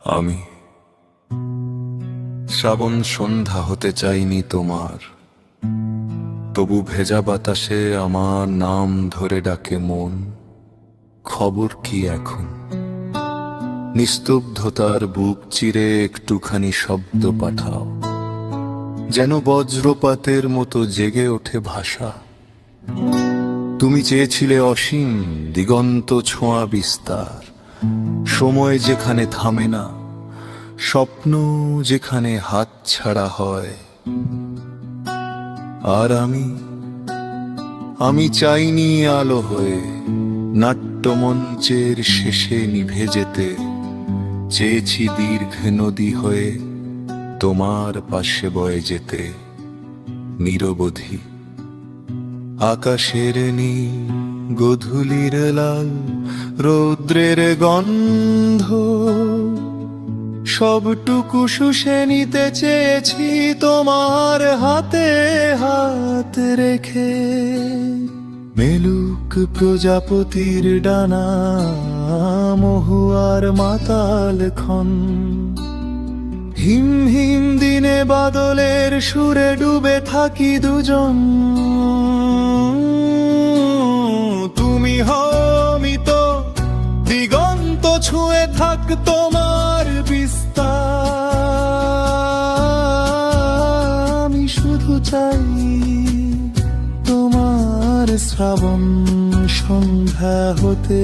আমি শ্রাবণ সন্ধ্যা হতে চাইনি তোমার, তবু ভেজা বাতাসে আমার নাম ধরে ডাকে মন। খবর কি এখন? নিস্তব্ধতার বুক চিরে একটুখানি শব্দ পাঠাও, যেন বজ্রপাতের মতো জেগে ওঠে ভাষা। তুমি চেয়েছিলে অসীম দিগন্ত ছোঁয়া বিস্তার, সময় যেখানে থামে না, স্বপ্ন যেখানে হাত ছাড়া হয়। আর আমি চাইনি আলো হয়ে নাট্যমঞ্চের শেষে নিভে যেতে, চেয়েছি দীর্ঘ নদী হয়ে তোমার পাশে বয়ে যেতে নিরবধি। আকাশের নীল, গোধূলির লাল, রৌদ্রের গন্ধ সবটুকু শুষে নিতে চেয়েছি তোমার হাতে হাত রেখে। মেলুক প্রজাপতির ডানা, মহুয়ার মাতাল খন, হিম হিম দিনে বাদলের সুরে ডুবে থাকি দুজন। তুমি হমিত দিগন্ত ছুঁয়ে থাক তোমার বিস্তার। আমি শুধু চাই তোমার শ্রাবণ সন্ধ্যা হতে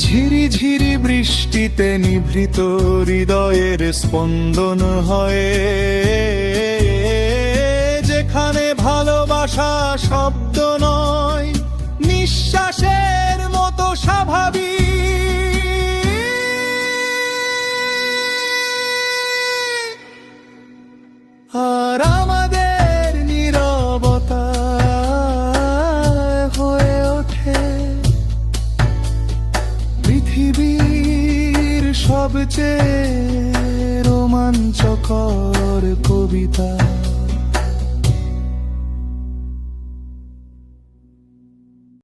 ঝিরি ঝিরি বৃষ্টিতে নিভৃত হৃদয়ের স্পন্দন হয়ে, যেখানে ভালোবাসা শব্দ নয়, নিঃশ্বাসের মতো স্বাভাবিক। আর আমাদের নীরবতা হয়ে ওঠে পৃথিবীর সবচেয়ে রোমাঞ্চকর কবিতা।